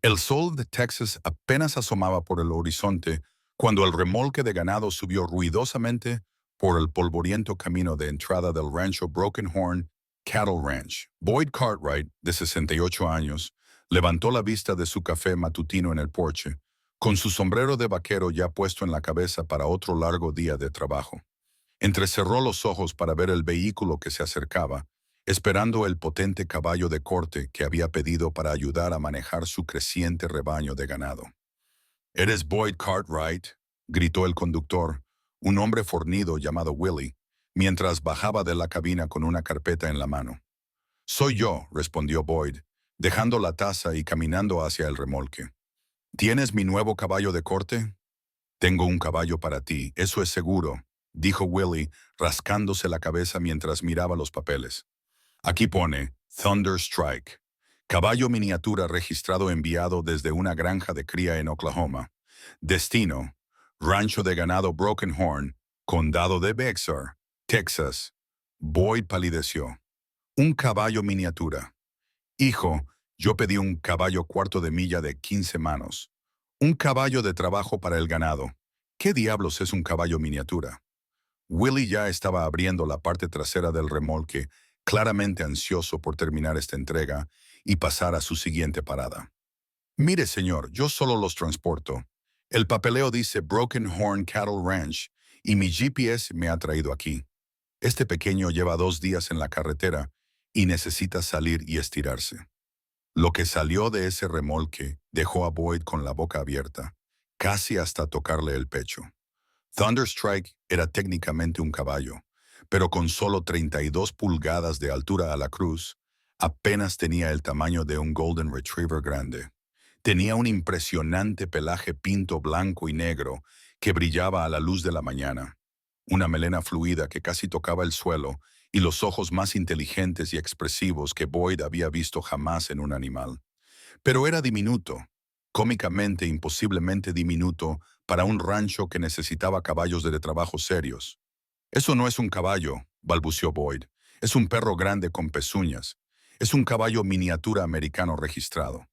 El sol de Texas apenas asomaba por el horizonte cuando el remolque de ganado subió ruidosamente por el polvoriento camino de entrada del rancho Broken Horn Cattle Ranch. Boyd Cartwright, de 68 años, levantó la vista de su café matutino en el porche, con su sombrero de vaquero ya puesto en la cabeza para otro largo día de trabajo. Entrecerró los ojos para ver el vehículo que se acercaba, esperando el potente caballo de corte que había pedido para ayudar a manejar su creciente rebaño de ganado. «¿Eres Boyd Cartwright?», gritó el conductor, un hombre fornido llamado Willie, mientras bajaba de la cabina con una carpeta en la mano. «Soy yo», respondió Boyd, dejando la taza y caminando hacia el remolque. «¿Tienes mi nuevo caballo de corte?» «Tengo un caballo para ti, eso es seguro», dijo Willie, rascándose la cabeza mientras miraba los papeles. «Aquí pone Thunder Strike, caballo miniatura registrado enviado desde una granja de cría en Oklahoma. Destino, rancho de ganado Broken Horn, condado de Bexar, Texas». Boyd palideció. «Un caballo miniatura. Hijo, yo pedí un caballo cuarto de milla de 15 manos. Un caballo de trabajo para el ganado. ¿Qué diablos es un caballo miniatura?» Willie ya estaba abriendo la parte trasera del remolque, claramente ansioso por terminar esta entrega y pasar a su siguiente parada. «Mire, señor, yo solo los transporto. El papeleo dice Broken Horn Cattle Ranch y mi GPS me ha traído aquí. Este pequeño lleva 2 días en la carretera y necesita salir y estirarse». Lo que salió de ese remolque dejó a Boyd con la boca abierta, casi hasta tocarle el pecho. Thunderstrike era técnicamente un caballo, pero con solo 32 pulgadas de altura a la cruz, apenas tenía el tamaño de un Golden Retriever grande. Tenía un impresionante pelaje pinto blanco y negro que brillaba a la luz de la mañana, una melena fluida que casi tocaba el suelo y los ojos más inteligentes y expresivos que Boyd había visto jamás en un animal. Pero era diminuto, cómicamente imposiblemente diminuto para un rancho que necesitaba caballos de trabajo serios. «Eso no es un caballo», balbuceó Boyd. «Es un perro grande con pezuñas. Es un caballo miniatura americano registrado».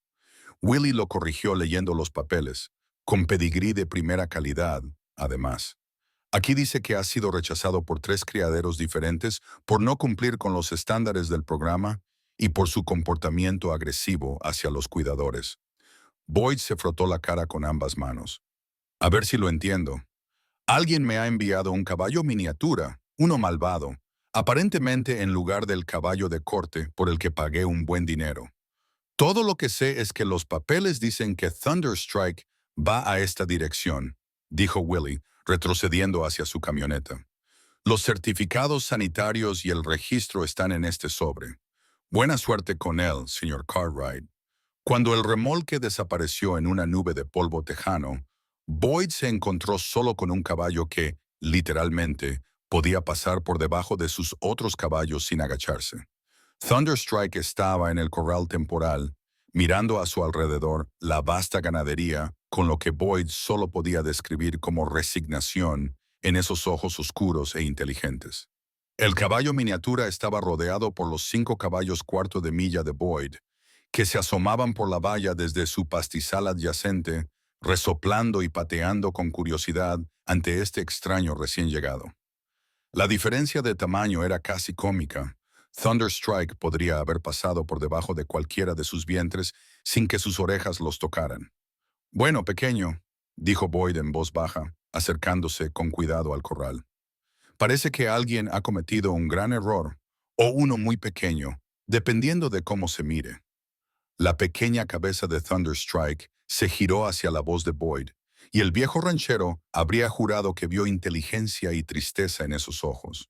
Willie lo corrigió leyendo los papeles, con pedigrí de primera calidad, además. «Aquí dice que ha sido rechazado por 3 criaderos diferentes por no cumplir con los estándares del programa y por su comportamiento agresivo hacia los cuidadores». Boyd se frotó la cara con ambas manos. «A ver si lo entiendo. Alguien me ha enviado un caballo miniatura, uno malvado, aparentemente en lugar del caballo de corte por el que pagué un buen dinero. Todo lo que sé es que los papeles dicen que Thunderstrike va a esta dirección», dijo Willie, retrocediendo hacia su camioneta. «Los certificados sanitarios y el registro están en este sobre. Buena suerte con él, señor Cartwright». Cuando el remolque desapareció en una nube de polvo tejano, Boyd se encontró solo con un caballo que, literalmente, podía pasar por debajo de sus otros caballos sin agacharse. Thunderstrike estaba en el corral temporal, mirando a su alrededor la vasta ganadería con lo que Boyd solo podía describir como resignación en esos ojos oscuros e inteligentes. El caballo miniatura estaba rodeado por los 5 caballos cuarto de milla de Boyd, que se asomaban por la valla desde su pastizal adyacente, resoplando y pateando con curiosidad ante este extraño recién llegado. La diferencia de tamaño era casi cómica. Thunderstrike podría haber pasado por debajo de cualquiera de sus vientres sin que sus orejas los tocaran. «Bueno, pequeño», dijo Boyd en voz baja, acercándose con cuidado al corral. «Parece que alguien ha cometido un gran error, o uno muy pequeño, dependiendo de cómo se mire». La pequeña cabeza de Thunderstrike se giró hacia la voz de Boyd, y el viejo ranchero habría jurado que vio inteligencia y tristeza en esos ojos.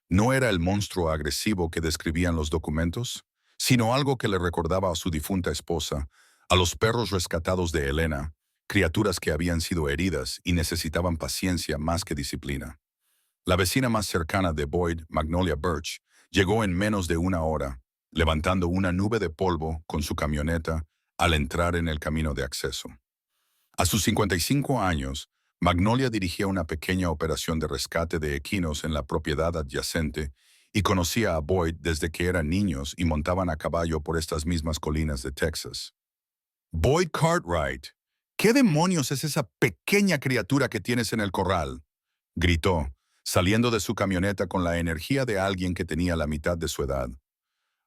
No era el monstruo agresivo que describían los documentos, sino algo que le recordaba a su difunta esposa, a los perros rescatados de Elena, criaturas que habían sido heridas y necesitaban paciencia más que disciplina. La vecina más cercana de Boyd, Magnolia Birch, llegó en menos de una hora, levantando una nube de polvo con su camioneta al entrar en el camino de acceso. A sus 55 años, Magnolia dirigía una pequeña operación de rescate de equinos en la propiedad adyacente y conocía a Boyd desde que eran niños y montaban a caballo por estas mismas colinas de Texas. Boyd Cartwright, ¿qué demonios es esa pequeña criatura que tienes en el corral?, gritó, saliendo de su camioneta con la energía de alguien que tenía la mitad de su edad.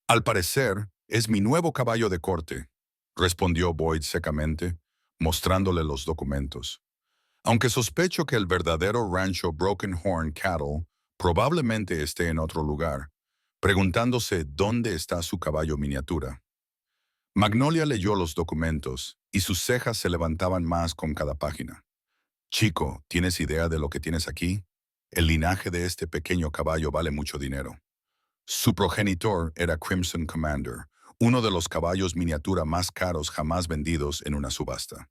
Al parecer, es mi nuevo caballo de corte, respondió Boyd secamente, mostrándole los documentos. Aunque sospecho que el verdadero rancho Broken Horn Cattle probablemente esté en otro lugar, preguntándose dónde está su caballo miniatura. Magnolia leyó los documentos y sus cejas se levantaban más con cada página. Chico, ¿tienes idea de lo que tienes aquí? El linaje de este pequeño caballo vale mucho dinero. Su progenitor era Crimson Commander, uno de los caballos miniatura más caros jamás vendidos en una subasta.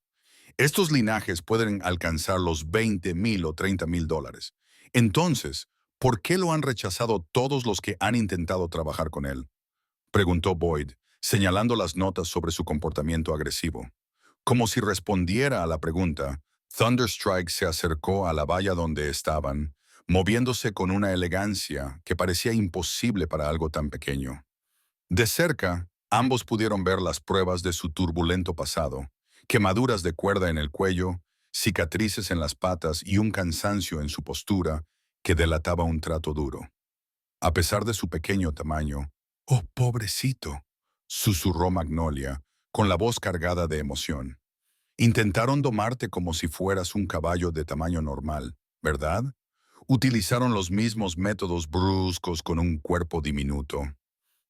Estos linajes pueden alcanzar los 20,000 o 30,000 dólares. Entonces, ¿por qué lo han rechazado todos los que han intentado trabajar con él?, preguntó Boyd, señalando las notas sobre su comportamiento agresivo. Como si respondiera a la pregunta, Thunderstrike se acercó a la valla donde estaban, moviéndose con una elegancia que parecía imposible para algo tan pequeño. De cerca, ambos pudieron ver las pruebas de su turbulento pasado, quemaduras de cuerda en el cuello, cicatrices en las patas y un cansancio en su postura que delataba un trato duro. A pesar de su pequeño tamaño, «Oh, pobrecito», susurró Magnolia, con la voz cargada de emoción. Intentaron domarte como si fueras un caballo de tamaño normal, ¿verdad? Utilizaron los mismos métodos bruscos con un cuerpo diminuto.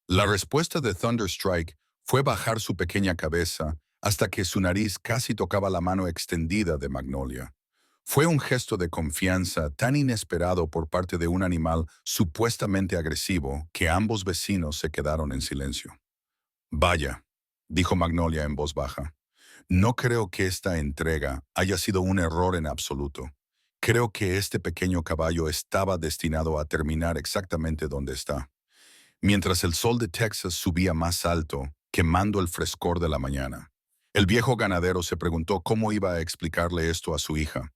La respuesta de Thunderstrike fue bajar su pequeña cabeza hasta que su nariz casi tocaba la mano extendida de Magnolia. Fue un gesto de confianza tan inesperado por parte de un animal supuestamente agresivo que ambos vecinos se quedaron en silencio. «Vaya», dijo Magnolia en voz baja, «no creo que esta entrega haya sido un error en absoluto. Creo que este pequeño caballo estaba destinado a terminar exactamente donde está». Mientras el sol de Texas subía más alto, quemando el frescor de la mañana. El viejo ganadero se preguntó cómo iba a explicarle esto a su hija,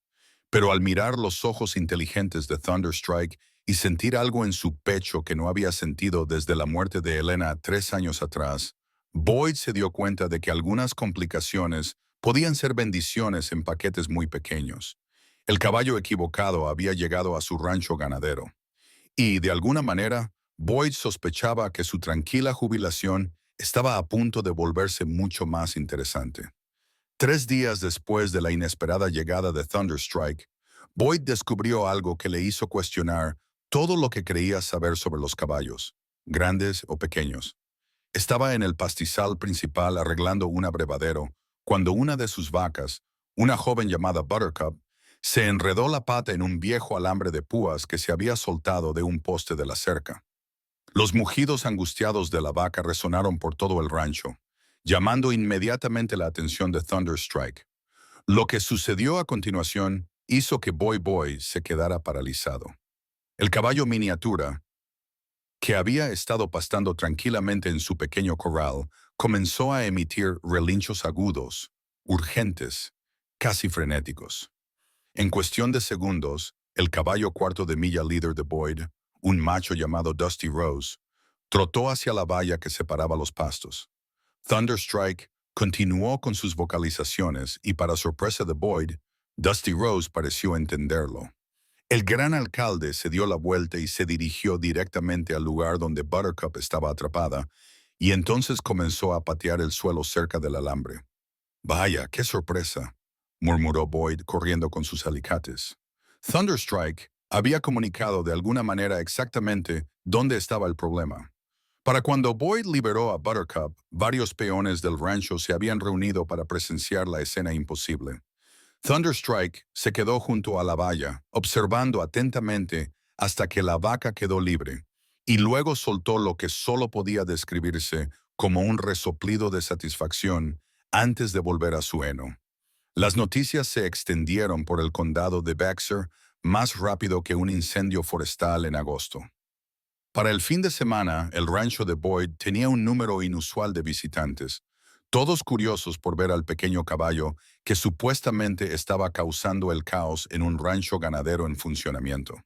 pero al mirar los ojos inteligentes de Thunderstrike y sentir algo en su pecho que no había sentido desde la muerte de Elena 3 años atrás, Boyd se dio cuenta de que algunas complicaciones podían ser bendiciones en paquetes muy pequeños. El caballo equivocado había llegado a su rancho ganadero. Y, de alguna manera, Boyd sospechaba que su tranquila jubilación estaba a punto de volverse mucho más interesante. 3 días después de la inesperada llegada de Thunderstrike, Boyd descubrió algo que le hizo cuestionar todo lo que creía saber sobre los caballos, grandes o pequeños. Estaba en el pastizal principal arreglando un abrevadero cuando una de sus vacas, una joven llamada Buttercup, se enredó la pata en un viejo alambre de púas que se había soltado de un poste de la cerca. Los mugidos angustiados de la vaca resonaron por todo el rancho, llamando inmediatamente la atención de Thunderstrike. Lo que sucedió a continuación hizo que Boy se quedara paralizado. El caballo miniatura, que había estado pastando tranquilamente en su pequeño corral, comenzó a emitir relinchos agudos, urgentes, casi frenéticos. En cuestión de segundos, el caballo cuarto de milla líder de Boyd, un macho llamado Dusty Rose, trotó hacia la valla que separaba los pastos. Thunderstrike continuó con sus vocalizaciones y, para sorpresa de Boyd, Dusty Rose pareció entenderlo. El gran alcalde se dio la vuelta y se dirigió directamente al lugar donde Buttercup estaba atrapada, y entonces comenzó a patear el suelo cerca del alambre. «Vaya, qué sorpresa», murmuró Boyd corriendo con sus alicates. Thunderstrike había comunicado de alguna manera exactamente dónde estaba el problema. Para cuando Boyd liberó a Buttercup, varios peones del rancho se habían reunido para presenciar la escena imposible. Thunderstrike se quedó junto a la valla, observando atentamente hasta que la vaca quedó libre, y luego soltó lo que solo podía describirse como un resoplido de satisfacción antes de volver a su heno. Las noticias se extendieron por el condado de Bexar más rápido que un incendio forestal en agosto. Para el fin de semana, el rancho de Boyd tenía un número inusual de visitantes, todos curiosos por ver al pequeño caballo que supuestamente estaba causando el caos en un rancho ganadero en funcionamiento.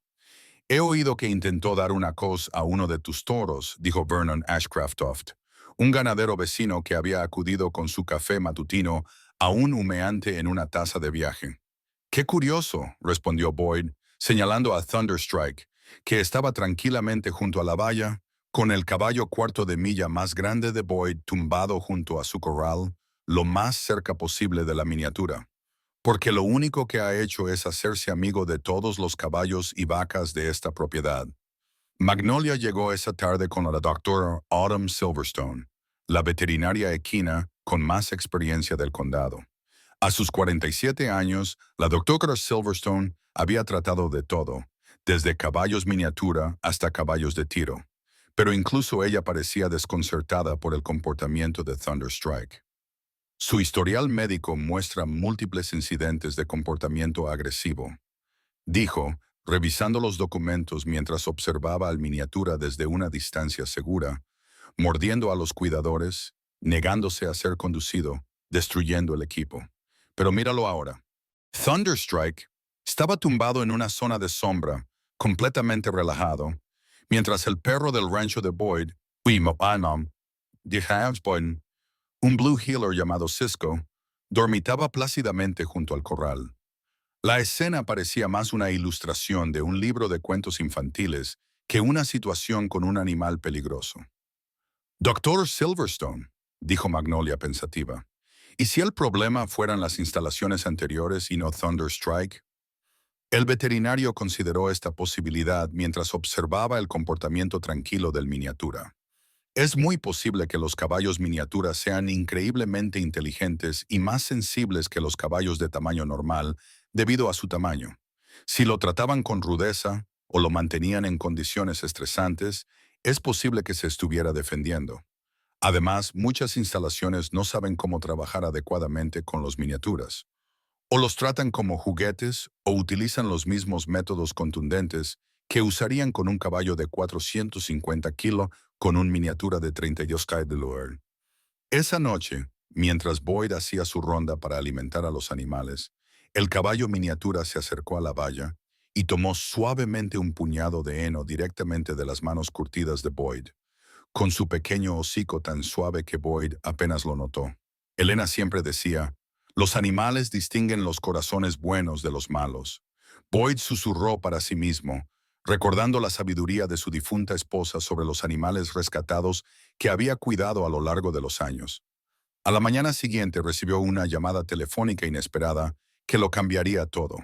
«He oído que intentó dar una cos a uno de tus toros», dijo Vernon Ashcraftoft, un ganadero vecino que había acudido con su café matutino aún humeante en una taza de viaje. «Qué curioso», respondió Boyd, señalando a Thunderstrike, que estaba tranquilamente junto a la valla, con el caballo cuarto de milla más grande de Boyd tumbado junto a su corral, lo más cerca posible de la miniatura, porque lo único que ha hecho es hacerse amigo de todos los caballos y vacas de esta propiedad. Magnolia llegó esa tarde con la doctora Autumn Silverstone, la veterinaria equina con más experiencia del condado. A sus 47 años, la doctora Silverstone había tratado de todo, desde caballos miniatura hasta caballos de tiro, pero incluso ella parecía desconcertada por el comportamiento de Thunderstrike. Su historial médico muestra múltiples incidentes de comportamiento agresivo, dijo, revisando los documentos mientras observaba al miniatura desde una distancia segura, mordiendo a los cuidadores, negándose a ser conducido, destruyendo el equipo. Pero míralo ahora. Thunderstrike estaba tumbado en una zona de sombra, completamente relajado, mientras el perro del rancho de Boyd, un blue heeler llamado Cisco, dormitaba plácidamente junto al corral. La escena parecía más una ilustración de un libro de cuentos infantiles que una situación con un animal peligroso. «Doctor Silverstone», dijo Magnolia pensativa, ¿y si el problema fueran las instalaciones anteriores y no Thunderstrike? El veterinario consideró esta posibilidad mientras observaba el comportamiento tranquilo del miniatura. Es muy posible que los caballos miniatura sean increíblemente inteligentes y más sensibles que los caballos de tamaño normal debido a su tamaño. Si lo trataban con rudeza o lo mantenían en condiciones estresantes, es posible que se estuviera defendiendo. Además, muchas instalaciones no saben cómo trabajar adecuadamente con los miniaturas. O los tratan como juguetes o utilizan los mismos métodos contundentes que usarían con un caballo de 450 kilos con un miniatura de 32 kg. Esa noche, mientras Boyd hacía su ronda para alimentar a los animales, el caballo miniatura se acercó a la valla y tomó suavemente un puñado de heno directamente de las manos curtidas de Boyd, con su pequeño hocico tan suave que Boyd apenas lo notó. Elena siempre decía, los animales distinguen los corazones buenos de los malos. Boyd susurró para sí mismo, recordando la sabiduría de su difunta esposa sobre los animales rescatados que había cuidado a lo largo de los años. A la mañana siguiente recibió una llamada telefónica inesperada que lo cambiaría todo.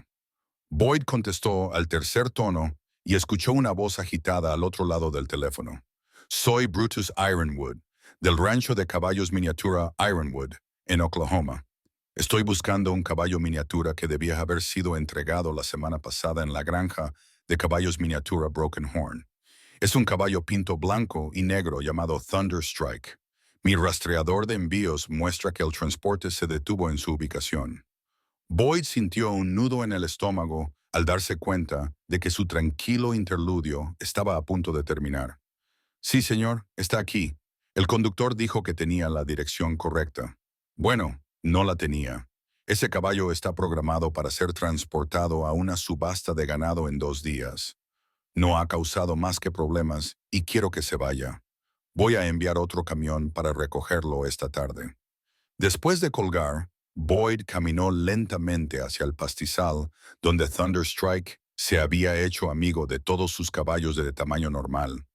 Boyd contestó al tercer tono y escuchó una voz agitada al otro lado del teléfono. «Soy Brutus Ironwood, del rancho de caballos miniatura Ironwood, en Oklahoma. Estoy buscando un caballo miniatura que debía haber sido entregado la semana pasada en la granja de caballos miniatura Broken Horn. Es un caballo pinto blanco y negro llamado Thunderstrike. Mi rastreador de envíos muestra que el transporte se detuvo en su ubicación». Boyd sintió un nudo en el estómago al darse cuenta de que su tranquilo interludio estaba a punto de terminar. «Sí, señor, está aquí. El conductor dijo que tenía la dirección correcta». Bueno, no la tenía. Ese caballo está programado para ser transportado a una subasta de ganado en 2 días. No ha causado más que problemas y quiero que se vaya. Voy a enviar otro camión para recogerlo esta tarde. Después de colgar, Boyd caminó lentamente hacia el pastizal donde Thunderstrike se había hecho amigo de todos sus caballos de tamaño normal.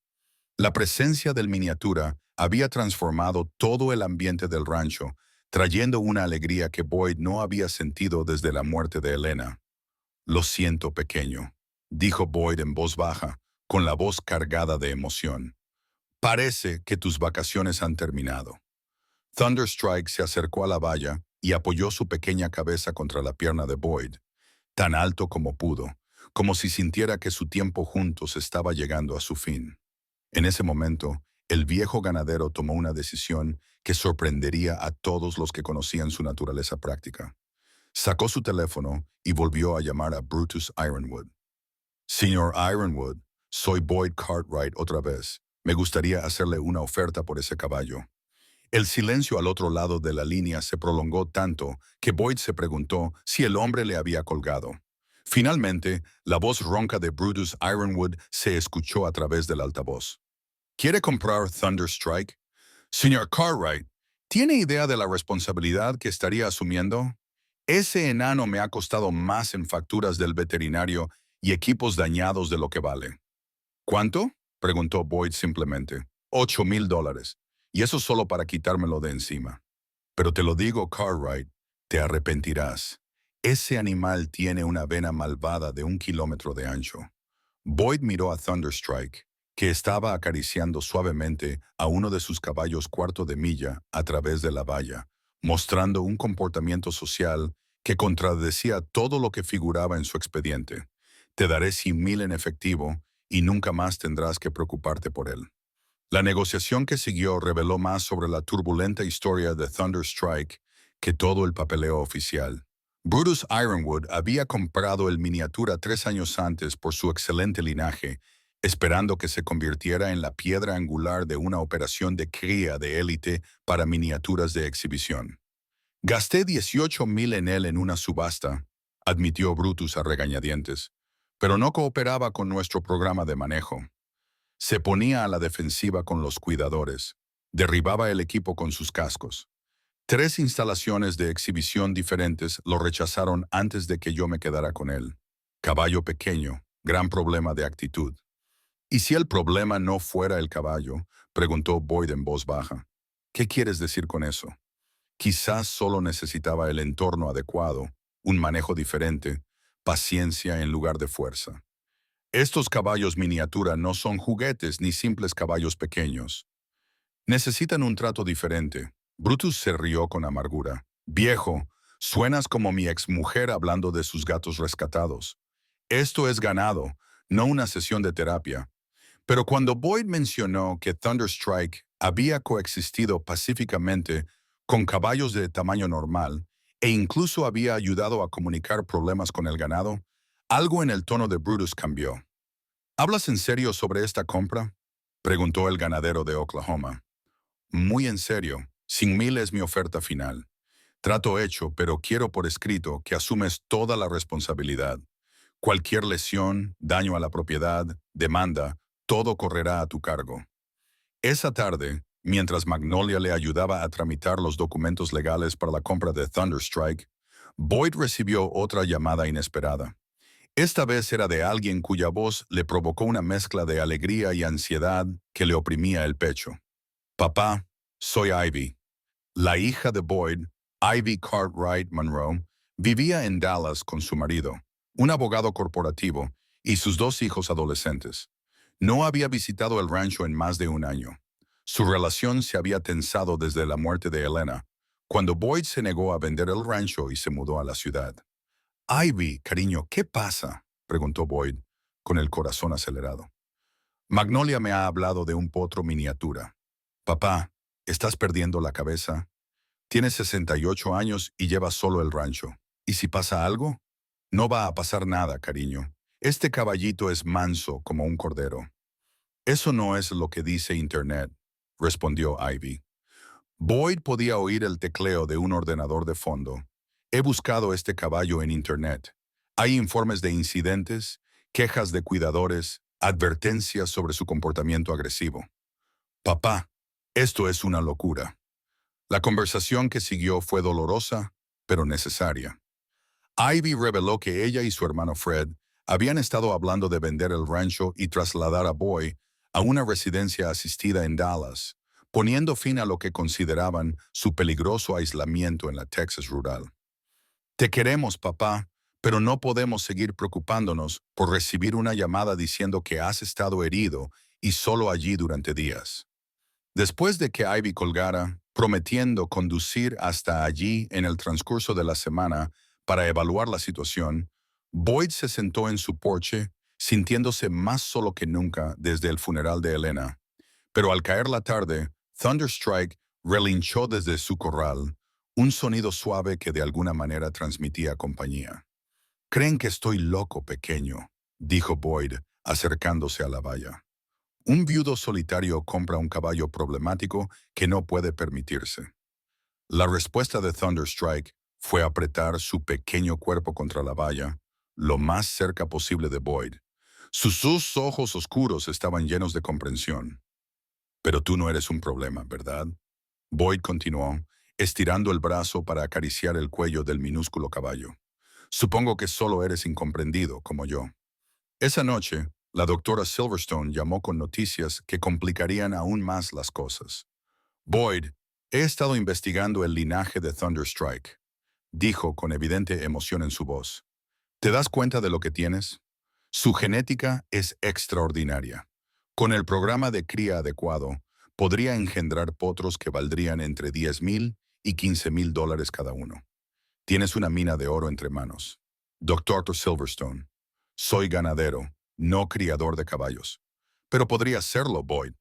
La presencia del miniatura había transformado todo el ambiente del rancho, trayendo una alegría que Boyd no había sentido desde la muerte de Elena. «Lo siento, pequeño», dijo Boyd en voz baja, con la voz cargada de emoción. «Parece que tus vacaciones han terminado». Thunderstrike se acercó a la valla y apoyó su pequeña cabeza contra la pierna de Boyd, tan alto como pudo, como si sintiera que su tiempo juntos estaba llegando a su fin. En ese momento, el viejo ganadero tomó una decisión que sorprendería a todos los que conocían su naturaleza práctica. Sacó su teléfono y volvió a llamar a Brutus Ironwood. «Señor Ironwood, soy Boyd Cartwright otra vez. Me gustaría hacerle una oferta por ese caballo». El silencio al otro lado de la línea se prolongó tanto que Boyd se preguntó si el hombre le había colgado. Finalmente, la voz ronca de Brutus Ironwood se escuchó a través del altavoz. «¿Quiere comprar Thunderstrike?» Señor Cartwright, ¿tiene idea de la responsabilidad que estaría asumiendo? Ese enano me ha costado más en facturas del veterinario y equipos dañados de lo que vale. ¿Cuánto? Preguntó Boyd simplemente. $8,000. Y eso solo para quitármelo de encima. Pero te lo digo, Cartwright, te arrepentirás. Ese animal tiene una vena malvada de 1 kilómetro de ancho. Boyd miró a Thunderstrike, que estaba acariciando suavemente a uno de sus caballos cuarto de milla a través de la valla, mostrando un comportamiento social que contradecía todo lo que figuraba en su expediente. Te daré 100,000 en efectivo y nunca más tendrás que preocuparte por él. La negociación que siguió reveló más sobre la turbulenta historia de Thunderstrike que todo el papeleo oficial. Brutus Ironwood había comprado el miniatura 3 años antes por su excelente linaje, esperando que se convirtiera en la piedra angular de una operación de cría de élite para miniaturas de exhibición. Gasté 18,000 en él en una subasta, admitió Brutus a regañadientes, pero no cooperaba con nuestro programa de manejo. Se ponía a la defensiva con los cuidadores, derribaba el equipo con sus cascos. 3 instalaciones de exhibición diferentes lo rechazaron antes de que yo me quedara con él. Caballo pequeño, gran problema de actitud. ¿Y si el problema no fuera el caballo?, preguntó Boyd en voz baja. ¿Qué quieres decir con eso? Quizás solo necesitaba el entorno adecuado, un manejo diferente, paciencia en lugar de fuerza. Estos caballos miniatura no son juguetes ni simples caballos pequeños. Necesitan un trato diferente. Brutus se rió con amargura. Viejo, suenas como mi exmujer hablando de sus gatos rescatados. Esto es ganado, no una sesión de terapia. Pero cuando Boyd mencionó que Thunderstrike había coexistido pacíficamente con caballos de tamaño normal e incluso había ayudado a comunicar problemas con el ganado, algo en el tono de Brutus cambió. ¿Hablas en serio sobre esta compra?, preguntó el ganadero de Oklahoma. Muy en serio. 100,000 es mi oferta final. Trato hecho, pero quiero por escrito que asumes toda la responsabilidad. Cualquier lesión, daño a la propiedad, demanda, todo correrá a tu cargo. Esa tarde, mientras Magnolia le ayudaba a tramitar los documentos legales para la compra de Thunderstrike, Boyd recibió otra llamada inesperada. Esta vez era de alguien cuya voz le provocó una mezcla de alegría y ansiedad que le oprimía el pecho. Papá, soy Ivy. La hija de Boyd, Ivy Cartwright Monroe, vivía en Dallas con su marido, un abogado corporativo, y sus 2 hijos adolescentes. No había visitado el rancho en más de un año. Su relación se había tensado desde la muerte de Elena, cuando Boyd se negó a vender el rancho y se mudó a la ciudad. Ivy, cariño, ¿qué pasa?, preguntó Boyd, con el corazón acelerado. Magnolia me ha hablado de un potro miniatura. Papá, ¿estás perdiendo la cabeza? Tienes 68 años y llevas solo el rancho. ¿Y si pasa algo? No va a pasar nada, cariño. Este caballito es manso como un cordero. Eso no es lo que dice Internet, respondió Ivy. Boyd podía oír el tecleo de un ordenador de fondo. He buscado este caballo en Internet. Hay informes de incidentes, quejas de cuidadores, advertencias sobre su comportamiento agresivo. Papá, esto es una locura. La conversación que siguió fue dolorosa, pero necesaria. Ivy reveló que ella y su hermano Fred habían estado hablando de vender el rancho y trasladar a Boyd a una residencia asistida en Dallas, poniendo fin a lo que consideraban su peligroso aislamiento en la Texas rural. Te queremos, papá, pero no podemos seguir preocupándonos por recibir una llamada diciendo que has estado herido y solo allí durante días. Después de que Ivy colgara, prometiendo conducir hasta allí en el transcurso de la semana para evaluar la situación, Boyd se sentó en su porche, sintiéndose más solo que nunca desde el funeral de Elena. Pero al caer la tarde, Thunderstrike relinchó desde su corral, un sonido suave que de alguna manera transmitía compañía. «Creen que estoy loco, pequeño», dijo Boyd, acercándose a la valla. Un viudo solitario compra un caballo problemático que no puede permitirse. La respuesta de Thunderstrike fue apretar su pequeño cuerpo contra la valla, lo más cerca posible de Boyd. Sus 2 ojos oscuros estaban llenos de comprensión. «Pero tú no eres un problema, ¿verdad?», Boyd continuó, estirando el brazo para acariciar el cuello del minúsculo caballo. Supongo que solo eres incomprendido, como yo. Esa noche, la doctora Silverstone llamó con noticias que complicarían aún más las cosas. Boyd, he estado investigando el linaje de Thunderstrike, dijo con evidente emoción en su voz. ¿Te das cuenta de lo que tienes? Su genética es extraordinaria. Con el programa de cría adecuado, podría engendrar potros que valdrían entre 10,000 y 15,000 dólares cada uno. Tienes una mina de oro entre manos. Doctor Silverstone, soy ganadero, no criador de caballos. Pero podría serlo, Boyd.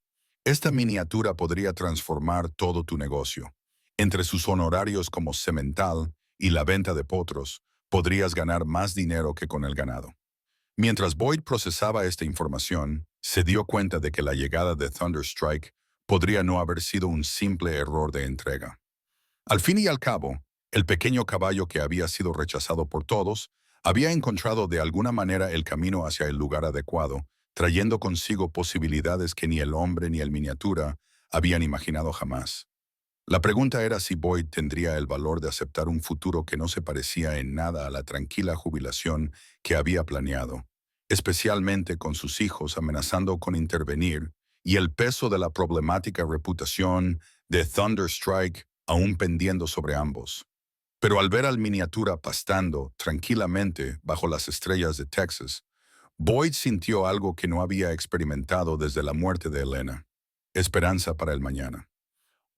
Esta miniatura podría transformar todo tu negocio. Entre sus honorarios como semental y la venta de potros, podrías ganar más dinero que con el ganado. Mientras Boyd procesaba esta información, se dio cuenta de que la llegada de Thunderstrike podría no haber sido un simple error de entrega. Al fin y al cabo, el pequeño caballo que había sido rechazado por todos había encontrado de alguna manera el camino hacia el lugar adecuado, trayendo consigo posibilidades que ni el hombre ni el miniatura habían imaginado jamás. La pregunta era si Boyd tendría el valor de aceptar un futuro que no se parecía en nada a la tranquila jubilación que había planeado, especialmente con sus hijos amenazando con intervenir y el peso de la problemática reputación de Thunderstrike aún pendiendo sobre ambos. Pero al ver al miniatura pastando tranquilamente bajo las estrellas de Texas, Boyd sintió algo que no había experimentado desde la muerte de Elena: esperanza para el mañana.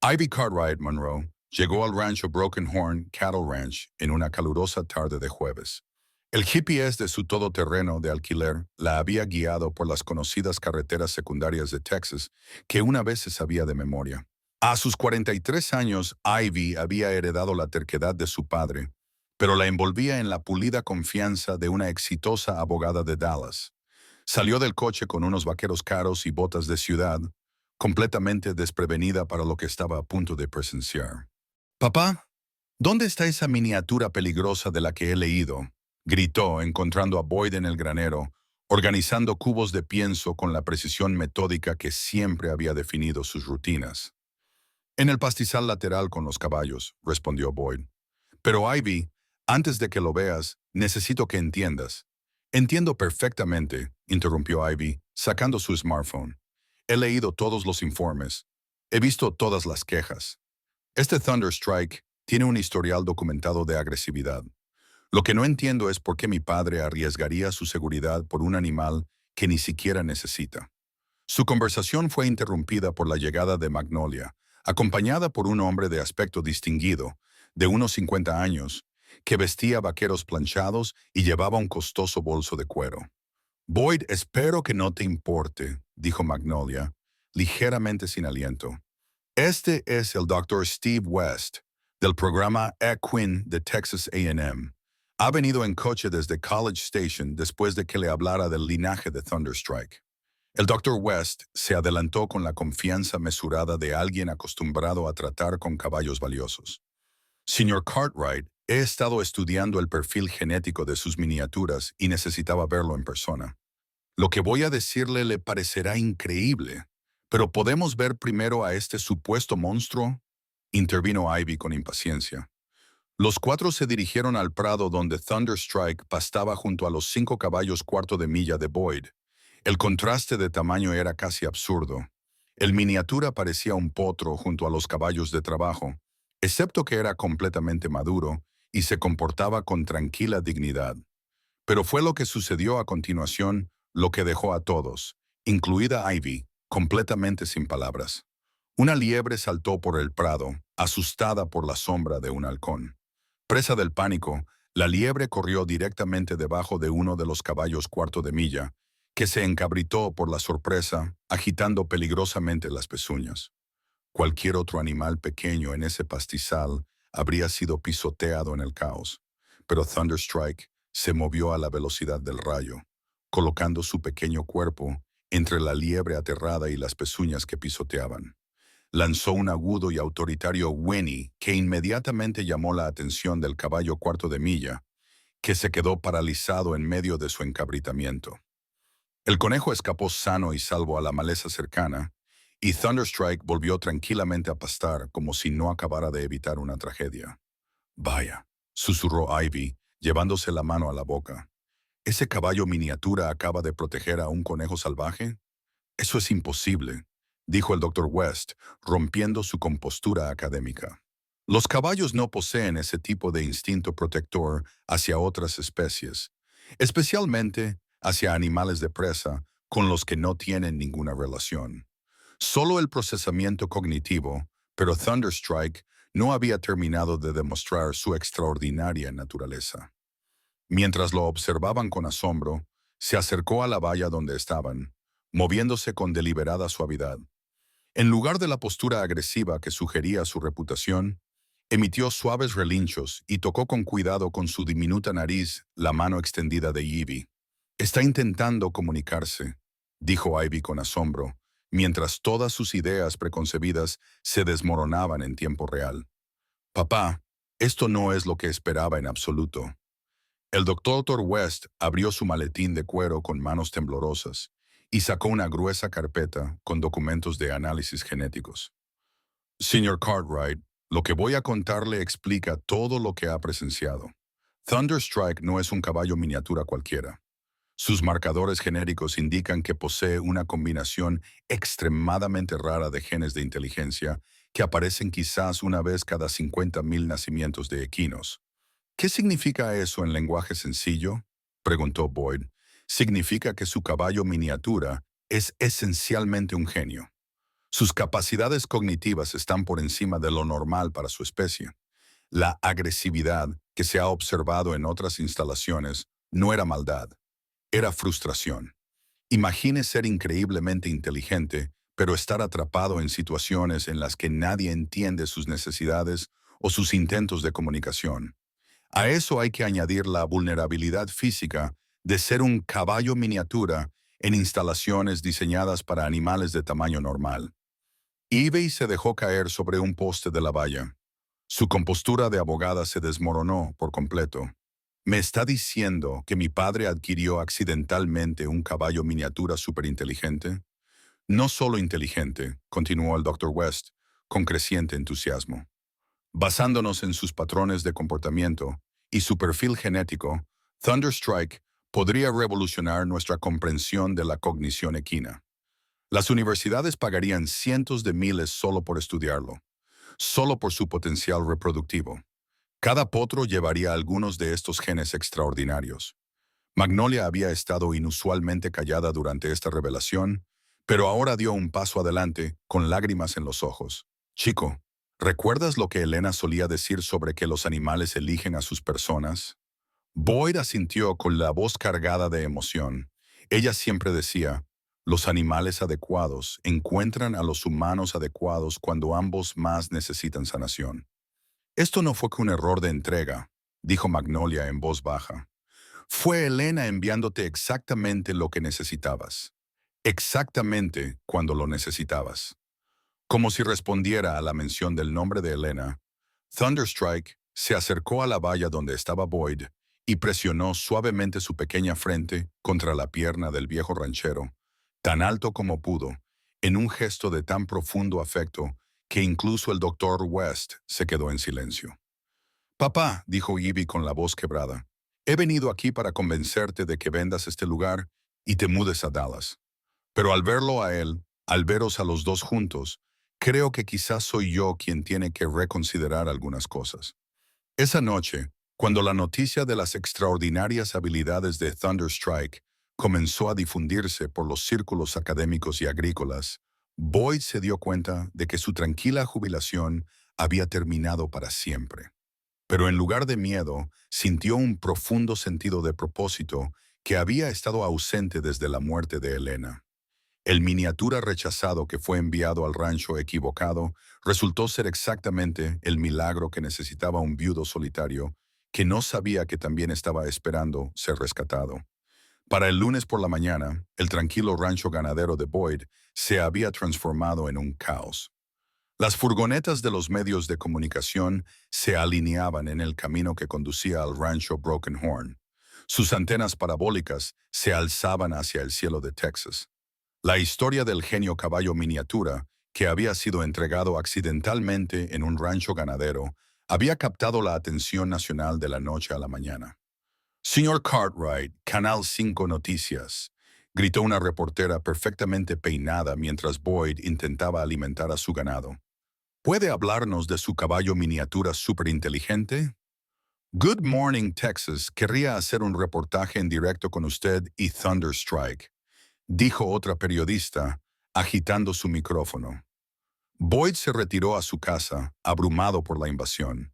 Ivy Cartwright Monroe llegó al rancho Broken Horn Cattle Ranch en una calurosa tarde de jueves. El GPS de su todoterreno de alquiler la había guiado por las conocidas carreteras secundarias de Texas que una vez se sabía de memoria. A sus 43 años, Ivy había heredado la terquedad de su padre, pero la envolvía en la pulida confianza de una exitosa abogada de Dallas. Salió del coche con unos vaqueros caros y botas de ciudad, completamente desprevenida para lo que estaba a punto de presenciar. «Papá, ¿dónde está esa miniatura peligrosa de la que he leído?», gritó, encontrando a Boyd en el granero, organizando cubos de pienso con la precisión metódica que siempre había definido sus rutinas. «En el pastizal lateral con los caballos», respondió Boyd. «Pero Ivy, antes de que lo veas, necesito que entiendas». «Entiendo perfectamente», interrumpió Ivy, sacando su smartphone. «He leído todos los informes. He visto todas las quejas. Este Thunderstrike tiene un historial documentado de agresividad. Lo que no entiendo es por qué mi padre arriesgaría su seguridad por un animal que ni siquiera necesita». Su conversación fue interrumpida por la llegada de Magnolia, acompañada por un hombre de aspecto distinguido, de unos 50 años, que vestía vaqueros planchados y llevaba un costoso bolso de cuero. «Boyd, espero que no te importe», dijo Magnolia, ligeramente sin aliento. «Este es el Dr. Steve West, del programa Equine de Texas A&M. Ha venido en coche desde College Station después de que le hablara del linaje de Thunderstrike». El Dr. West se adelantó con la confianza mesurada de alguien acostumbrado a tratar con caballos valiosos. «Señor Cartwright, he estado estudiando el perfil genético de sus miniaturas y necesitaba verlo en persona. Lo que voy a decirle le parecerá increíble, pero ¿podemos ver primero a este supuesto monstruo?», intervino Ivy con impaciencia. Los cuatro se dirigieron al prado donde Thunderstrike pastaba junto a los 5 caballos cuarto de milla de Boyd. El contraste de tamaño era casi absurdo. El miniatura parecía un potro junto a los caballos de trabajo, excepto que era completamente maduro y se comportaba con tranquila dignidad. Pero fue lo que sucedió a continuación lo que dejó a todos, incluida Ivy, completamente sin palabras. Una liebre saltó por el prado, asustada por la sombra de un halcón. Presa del pánico, la liebre corrió directamente debajo de uno de los caballos cuarto de milla, que se encabritó por la sorpresa, agitando peligrosamente las pezuñas. Cualquier otro animal pequeño en ese pastizal habría sido pisoteado en el caos, pero Thunderstrike se movió a la velocidad del rayo, colocando su pequeño cuerpo entre la liebre aterrada y las pezuñas que pisoteaban. Lanzó un agudo y autoritario whinny que inmediatamente llamó la atención del caballo cuarto de milla, que se quedó paralizado en medio de su encabritamiento. El conejo escapó sano y salvo a la maleza cercana, y Thunderstrike volvió tranquilamente a pastar como si no acabara de evitar una tragedia. Vaya, susurró Ivy, llevándose la mano a la boca. ¿Ese caballo miniatura acaba de proteger a un conejo salvaje? Eso es imposible, dijo el Dr. West, rompiendo su compostura académica. Los caballos no poseen ese tipo de instinto protector hacia otras especies, especialmente hacia animales de presa con los que no tienen ninguna relación. Solo el procesamiento cognitivo, pero Thunderstrike no había terminado de demostrar su extraordinaria naturaleza. Mientras lo observaban con asombro, se acercó a la valla donde estaban, moviéndose con deliberada suavidad. En lugar de la postura agresiva que sugería su reputación, emitió suaves relinchos y tocó con cuidado con su diminuta nariz la mano extendida de Ivy. Está intentando comunicarse, dijo Ivy con asombro, mientras todas sus ideas preconcebidas se desmoronaban en tiempo real. Papá, esto no es lo que esperaba en absoluto. El doctor West abrió su maletín de cuero con manos temblorosas y sacó una gruesa carpeta con documentos de análisis genéticos. Señor Cartwright, lo que voy a contarle explica todo lo que ha presenciado. Thunderstrike no es un caballo miniatura cualquiera. Sus marcadores genéricos indican que posee una combinación extremadamente rara de genes de inteligencia que aparecen quizás una vez cada 50.000 nacimientos de equinos. ¿Qué significa eso en lenguaje sencillo?, preguntó Boyd. Significa que su caballo miniatura es esencialmente un genio. Sus capacidades cognitivas están por encima de lo normal para su especie. La agresividad que se ha observado en otras instalaciones no era maldad, era frustración. Imagine ser increíblemente inteligente, pero estar atrapado en situaciones en las que nadie entiende sus necesidades o sus intentos de comunicación. A eso hay que añadir la vulnerabilidad física de ser un caballo miniatura en instalaciones diseñadas para animales de tamaño normal. Ivy se dejó caer sobre un poste de la valla. Su compostura de abogada se desmoronó por completo. ¿Me está diciendo que mi padre adquirió accidentalmente un caballo miniatura superinteligente? No solo inteligente, continuó el Dr. West, con creciente entusiasmo. Basándonos en sus patrones de comportamiento y su perfil genético, Thunderstrike podría revolucionar nuestra comprensión de la cognición equina. Las universidades pagarían cientos de miles solo por estudiarlo, solo por su potencial reproductivo. Cada potro llevaría algunos de estos genes extraordinarios. Magnolia había estado inusualmente callada durante esta revelación, pero ahora dio un paso adelante con lágrimas en los ojos. Chico, ¿recuerdas lo que Elena solía decir sobre que los animales eligen a sus personas? Boyd asintió con la voz cargada de emoción. Ella siempre decía, los animales adecuados encuentran a los humanos adecuados cuando ambos más necesitan sanación. Esto no fue que un error de entrega, dijo Magnolia en voz baja. Fue Elena enviándote exactamente lo que necesitabas. Exactamente cuando lo necesitabas. Como si respondiera a la mención del nombre de Elena, Thunderstrike se acercó a la valla donde estaba Boyd y presionó suavemente su pequeña frente contra la pierna del viejo ranchero, tan alto como pudo, en un gesto de tan profundo afecto que incluso el Dr. West se quedó en silencio. Papá, dijo Ivy con la voz quebrada, he venido aquí para convencerte de que vendas este lugar y te mudes a Dallas. Pero al verlo a él, al veros a los dos juntos, creo que quizás soy yo quien tiene que reconsiderar algunas cosas. Esa noche, cuando la noticia de las extraordinarias habilidades de Thunderstrike comenzó a difundirse por los círculos académicos y agrícolas, Boyd se dio cuenta de que su tranquila jubilación había terminado para siempre. Pero en lugar de miedo, sintió un profundo sentido de propósito que había estado ausente desde la muerte de Elena. El miniatura rechazado que fue enviado al rancho equivocado resultó ser exactamente el milagro que necesitaba un viudo solitario que no sabía que también estaba esperando ser rescatado. Para el lunes por la mañana, el tranquilo rancho ganadero de Boyd se había transformado en un caos. Las furgonetas de los medios de comunicación se alineaban en el camino que conducía al rancho Broken Horn. Sus antenas parabólicas se alzaban hacia el cielo de Texas. La historia del genio caballo miniatura, que había sido entregado accidentalmente en un rancho ganadero, había captado la atención nacional de la noche a la mañana. Señor Cartwright, Canal 5 Noticias, gritó una reportera perfectamente peinada mientras Boyd intentaba alimentar a su ganado. ¿Puede hablarnos de su caballo miniatura superinteligente? Good Morning Texas querría hacer un reportaje en directo con usted y Thunderstrike, dijo otra periodista, agitando su micrófono. Boyd se retiró a su casa, abrumado por la invasión.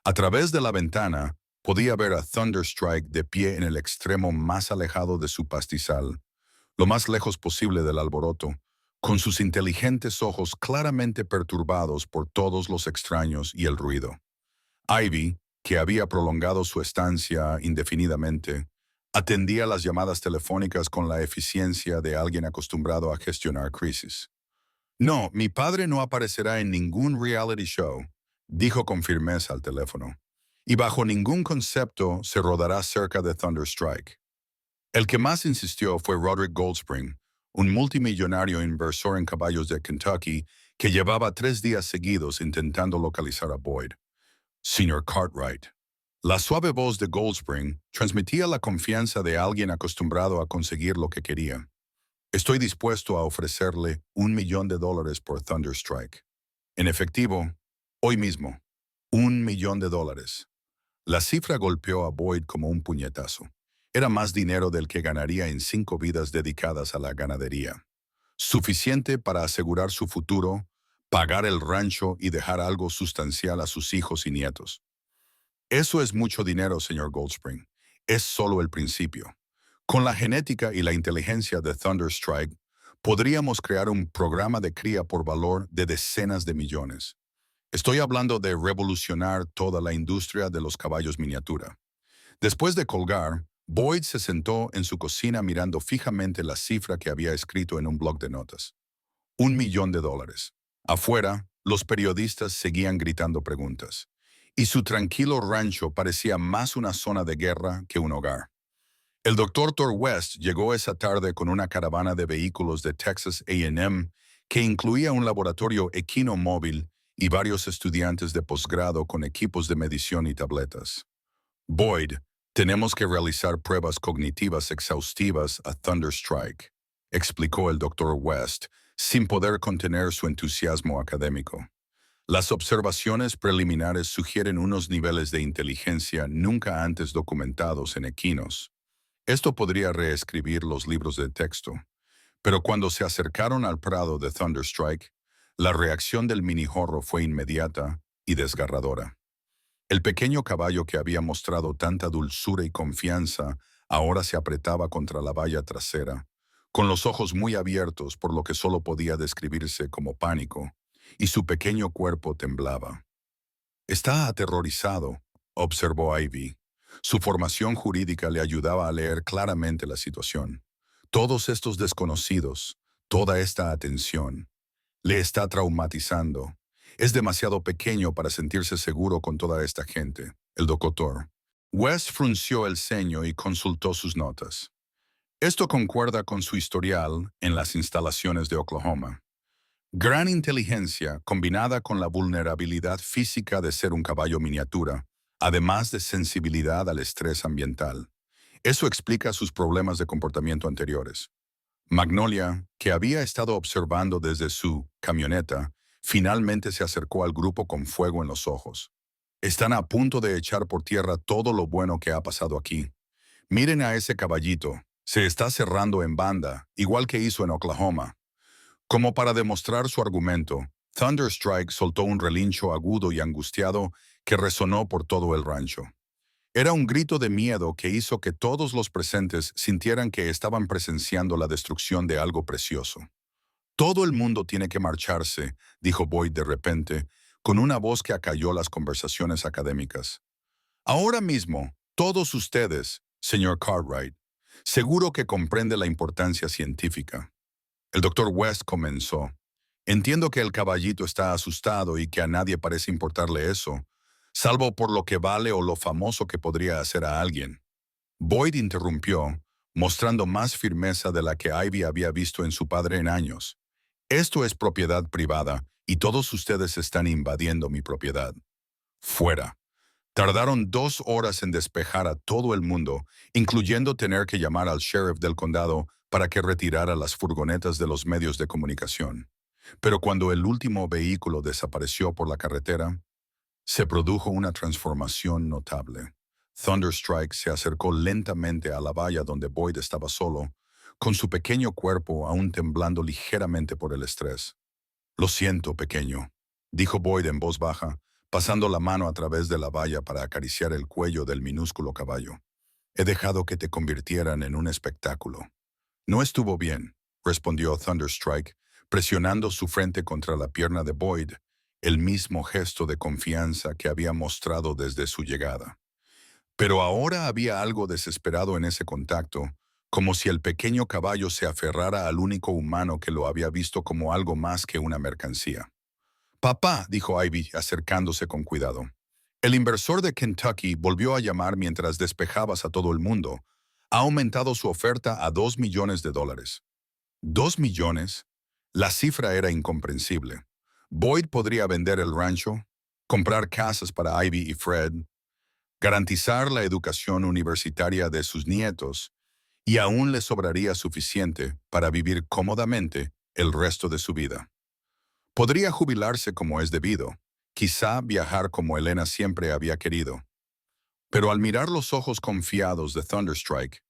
A través de la ventana, podía ver a Thunderstrike de pie en el extremo más alejado de su pastizal, lo más lejos posible del alboroto, con sus inteligentes ojos claramente perturbados por todos los extraños y el ruido. Ivy, que había prolongado su estancia indefinidamente, atendía las llamadas telefónicas con la eficiencia de alguien acostumbrado a gestionar crisis. No, mi padre no aparecerá en ningún reality show, dijo con firmeza al teléfono, y bajo ningún concepto se rodará cerca de Thunderstrike. El que más insistió fue Roderick Goldspring, un multimillonario inversor en caballos de Kentucky que llevaba 3 días seguidos intentando localizar a Boyd. Señor Cartwright. La suave voz de Goldspring transmitía la confianza de alguien acostumbrado a conseguir lo que quería. Estoy dispuesto a ofrecerle $1,000,000 por Thunderstrike. En efectivo, hoy mismo, $1,000,000. La cifra golpeó a Boyd como un puñetazo. Era más dinero del que ganaría en 5 vidas dedicadas a la ganadería. Suficiente para asegurar su futuro, pagar el rancho y dejar algo sustancial a sus hijos y nietos. Eso es mucho dinero, señor Goldspring. Es solo el principio. Con la genética y la inteligencia de Thunderstrike, podríamos crear un programa de cría por valor de decenas de millones. Estoy hablando de revolucionar toda la industria de los caballos miniatura. Después de colgar, Boyd se sentó en su cocina mirando fijamente la cifra que había escrito en un bloc de notas. $1,000,000. Afuera, los periodistas seguían gritando preguntas, y su tranquilo rancho parecía más una zona de guerra que un hogar. El doctor Thor West llegó esa tarde con una caravana de vehículos de Texas A&M que incluía un laboratorio equino móvil y varios estudiantes de posgrado con equipos de medición y tabletas. Boyd, tenemos que realizar pruebas cognitivas exhaustivas a Thunderstrike, explicó el doctor West, sin poder contener su entusiasmo académico. Las observaciones preliminares sugieren unos niveles de inteligencia nunca antes documentados en equinos. Esto podría reescribir los libros de texto, pero cuando se acercaron al prado de Thunderstrike, la reacción del minijorro fue inmediata y desgarradora. El pequeño caballo que había mostrado tanta dulzura y confianza ahora se apretaba contra la valla trasera, con los ojos muy abiertos por lo que solo podía describirse como pánico, y su pequeño cuerpo temblaba. Está aterrorizado, observó Ivy. Su formación jurídica le ayudaba a leer claramente la situación. Todos estos desconocidos, toda esta atención, le está traumatizando. Es demasiado pequeño para sentirse seguro con toda esta gente, el doctor. West frunció el ceño y consultó sus notas. Esto concuerda con su historial en las instalaciones de Oklahoma. Gran inteligencia combinada con la vulnerabilidad física de ser un caballo miniatura, además de sensibilidad al estrés ambiental. Eso explica sus problemas de comportamiento anteriores. Magnolia, que había estado observando desde su camioneta, finalmente se acercó al grupo con fuego en los ojos. Están a punto de echar por tierra todo lo bueno que ha pasado aquí. Miren a ese caballito. Se está cerrando en banda, igual que hizo en Oklahoma. Como para demostrar su argumento, Thunderstrike soltó un relincho agudo y angustiado que resonó por todo el rancho. Era un grito de miedo que hizo que todos los presentes sintieran que estaban presenciando la destrucción de algo precioso. Todo el mundo tiene que marcharse, dijo Boyd de repente, con una voz que acalló las conversaciones académicas. Ahora mismo, todos ustedes, señor Cartwright, seguro que comprende la importancia científica. El doctor West comenzó. Entiendo que el caballito está asustado y que a nadie parece importarle eso, salvo por lo que vale o lo famoso que podría hacer a alguien. Boyd interrumpió, mostrando más firmeza de la que Ivy había visto en su padre en años. Esto es propiedad privada y todos ustedes están invadiendo mi propiedad. Fuera. Tardaron 2 horas en despejar a todo el mundo, incluyendo tener que llamar al sheriff del condado para que retirara las furgonetas de los medios de comunicación. Pero cuando el último vehículo desapareció por la carretera, se produjo una transformación notable. Thunderstrike se acercó lentamente a la valla donde Boyd estaba solo, con su pequeño cuerpo aún temblando ligeramente por el estrés. «Lo siento, pequeño», dijo Boyd en voz baja, pasando la mano a través de la valla para acariciar el cuello del minúsculo caballo. «He dejado que te convirtieran en un espectáculo». «No estuvo bien», respondió Thunderstrike, presionando su frente contra la pierna de Boyd, el mismo gesto de confianza que había mostrado desde su llegada. Pero ahora había algo desesperado en ese contacto, como si el pequeño caballo se aferrara al único humano que lo había visto como algo más que una mercancía. «Papá», dijo Ivy, acercándose con cuidado. «El inversor de Kentucky volvió a llamar mientras despejabas a todo el mundo. Ha aumentado su oferta a $2 millones. ¿2 millones? La cifra era incomprensible. Boyd podría vender el rancho, comprar casas para Ivy y Fred, garantizar la educación universitaria de sus nietos, y aún le sobraría suficiente para vivir cómodamente el resto de su vida. Podría jubilarse como es debido, quizá viajar como Elena siempre había querido. Pero al mirar los ojos confiados de Thunderstrike,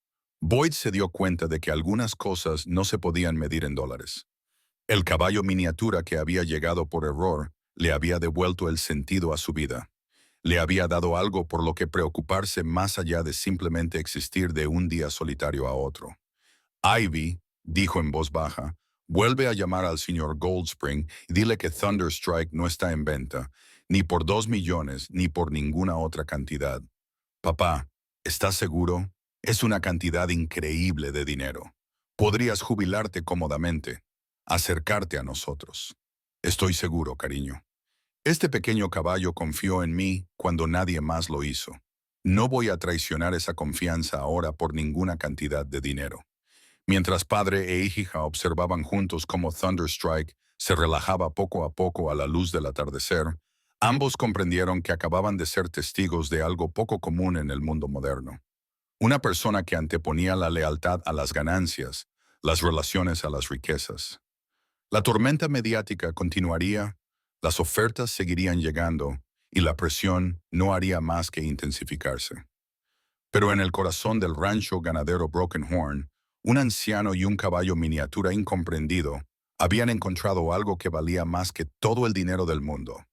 Boyd se dio cuenta de que algunas cosas no se podían medir en dólares. El caballo miniatura que había llegado por error le había devuelto el sentido a su vida. Le había dado algo por lo que preocuparse más allá de simplemente existir de un día solitario a otro. «Ivy», dijo en voz baja, «vuelve a llamar al señor Goldspring y dile que Thunderstrike no está en venta, ni por 2 millones, ni por ninguna otra cantidad. Papá, ¿estás seguro? Es una cantidad increíble de dinero. Podrías jubilarte cómodamente, acercarte a nosotros». «Estoy seguro, cariño. Este pequeño caballo confió en mí cuando nadie más lo hizo. No voy a traicionar esa confianza ahora por ninguna cantidad de dinero». Mientras padre e hija observaban juntos cómo Thunderstrike se relajaba poco a poco a la luz del atardecer, ambos comprendieron que acababan de ser testigos de algo poco común en el mundo moderno. Una persona que anteponía la lealtad a las ganancias, las relaciones a las riquezas. La tormenta mediática continuaría, las ofertas seguirían llegando y la presión no haría más que intensificarse. Pero en el corazón del rancho ganadero Broken Horn, un anciano y un caballo miniatura incomprendido habían encontrado algo que valía más que todo el dinero del mundo: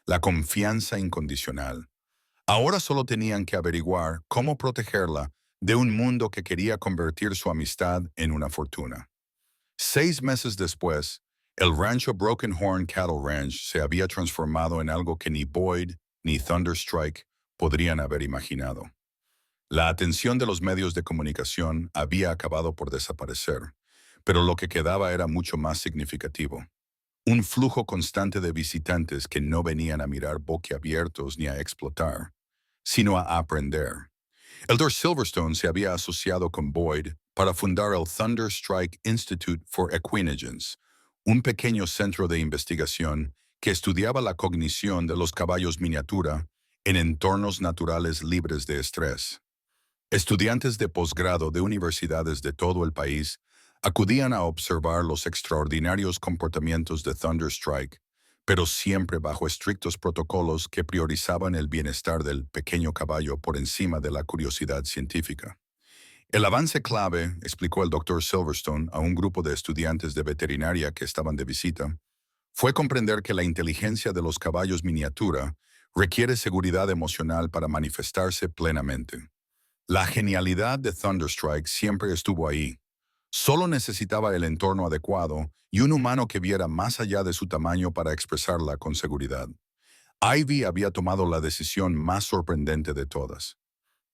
la confianza incondicional. Ahora solo tenían que averiguar cómo protegerla de un mundo que quería convertir su amistad en una fortuna. 6 meses después, el rancho Broken Horn Cattle Ranch se había transformado en algo que ni Boyd ni Thunderstrike podrían haber imaginado. La atención de los medios de comunicación había acabado por desaparecer, pero lo que quedaba era mucho más significativo. Un flujo constante de visitantes que no venían a mirar boquiabiertos ni a explotar, sino a aprender. Elder Silverstone se había asociado con Boyd para fundar el Thunderstrike Institute for Equinogens, un pequeño centro de investigación que estudiaba la cognición de los caballos miniatura en entornos naturales libres de estrés. Estudiantes de posgrado de universidades de todo el país acudían a observar los extraordinarios comportamientos de Thunderstrike, pero siempre bajo estrictos protocolos que priorizaban el bienestar del pequeño caballo por encima de la curiosidad científica. El avance clave, explicó el Dr. Silverstone a un grupo de estudiantes de veterinaria que estaban de visita, fue comprender que la inteligencia de los caballos miniatura requiere seguridad emocional para manifestarse plenamente. La genialidad de Thunderstrike siempre estuvo ahí. Solo necesitaba el entorno adecuado y un humano que viera más allá de su tamaño para expresarla con seguridad. Ivy había tomado la decisión más sorprendente de todas.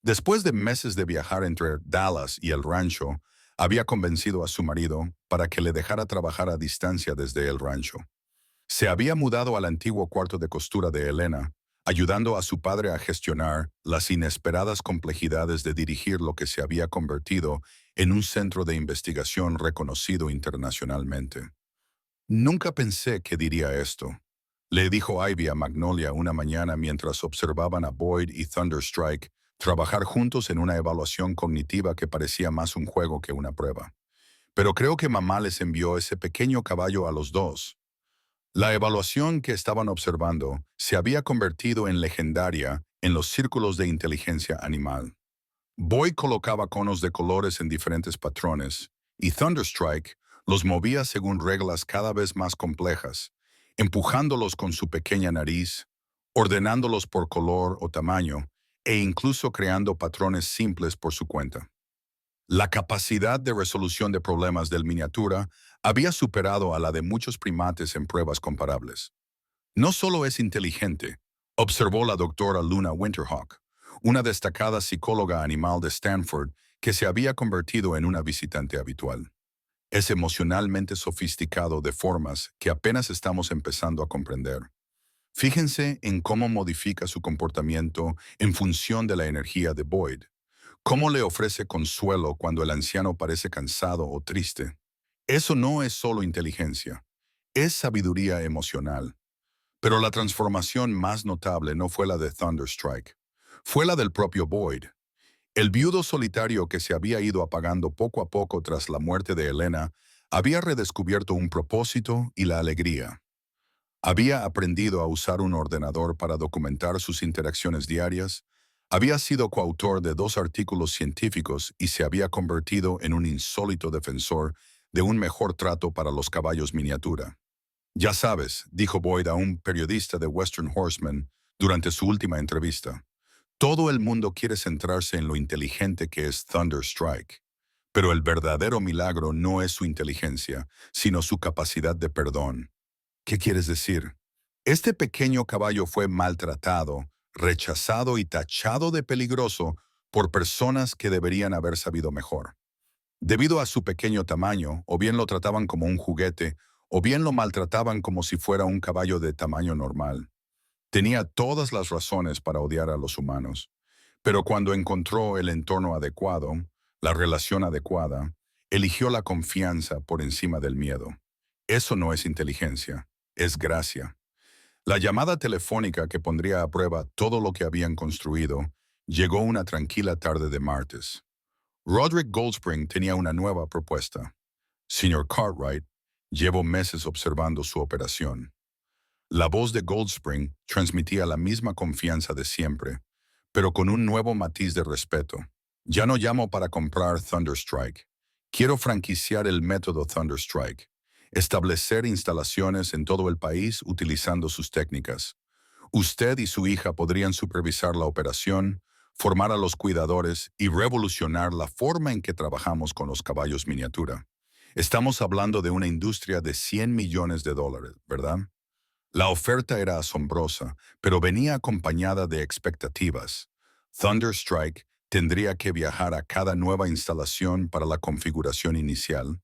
Después de meses de viajar entre Dallas y el rancho, había convencido a su marido para que le dejara trabajar a distancia desde el rancho. Se había mudado al antiguo cuarto de costura de Elena, ayudando a su padre a gestionar las inesperadas complejidades de dirigir lo que se había convertido en un centro de investigación reconocido internacionalmente. Nunca pensé que diría esto, le dijo Ivy a Magnolia una mañana mientras observaban a Boyd y Thunderstrike trabajar juntos en una evaluación cognitiva que parecía más un juego que una prueba. Pero creo que mamá les envió ese pequeño caballo a los dos. La evaluación que estaban observando se había convertido en legendaria en los círculos de inteligencia animal. Boyd colocaba conos de colores en diferentes patrones, y Thunderstrike los movía según reglas cada vez más complejas, empujándolos con su pequeña nariz, ordenándolos por color o tamaño, e incluso creando patrones simples por su cuenta. La capacidad de resolución de problemas del miniatura había superado a la de muchos primates en pruebas comparables. No solo es inteligente, observó la doctora Luna Winterhawk, una destacada psicóloga animal de Stanford que se había convertido en una visitante habitual. Es emocionalmente sofisticado de formas que apenas estamos empezando a comprender. Fíjense en cómo modifica su comportamiento en función de la energía de Boyd. Cómo le ofrece consuelo cuando el anciano parece cansado o triste. Eso no es solo inteligencia, es sabiduría emocional. Pero la transformación más notable no fue la de Thunderstrike, fue la del propio Boyd. El viudo solitario que se había ido apagando poco a poco tras la muerte de Elena había redescubierto un propósito y la alegría. Había aprendido a usar un ordenador para documentar sus interacciones diarias, había sido coautor de 2 artículos científicos y se había convertido en un insólito defensor de un mejor trato para los caballos miniatura. Ya sabes, dijo Boyd a un periodista de Western Horseman durante su última entrevista, todo el mundo quiere centrarse en lo inteligente que es Thunderstrike, pero el verdadero milagro no es su inteligencia, sino su capacidad de perdón. ¿Qué quieres decir? Este pequeño caballo fue maltratado, rechazado y tachado de peligroso por personas que deberían haber sabido mejor. Debido a su pequeño tamaño, o bien lo trataban como un juguete, o bien lo maltrataban como si fuera un caballo de tamaño normal. Tenía todas las razones para odiar a los humanos, pero cuando encontró el entorno adecuado, la relación adecuada, eligió la confianza por encima del miedo. Eso no es inteligencia, es gracia. La llamada telefónica que pondría a prueba todo lo que habían construido llegó una tranquila tarde de martes. Roderick Goldspring tenía una nueva propuesta. Señor Cartwright, llevo meses observando su operación. La voz de Goldspring transmitía la misma confianza de siempre, pero con un nuevo matiz de respeto. Ya no llamo para comprar Thunderstrike. Quiero franquiciar el método Thunderstrike. Establecer instalaciones en todo el país utilizando sus técnicas. Usted y su hija podrían supervisar la operación, formar a los cuidadores y revolucionar la forma en que trabajamos con los caballos miniatura. Estamos hablando de una industria de $100 millones, ¿verdad? La oferta era asombrosa, pero venía acompañada de expectativas. Thunderstrike tendría que viajar a cada nueva instalación para la configuración inicial,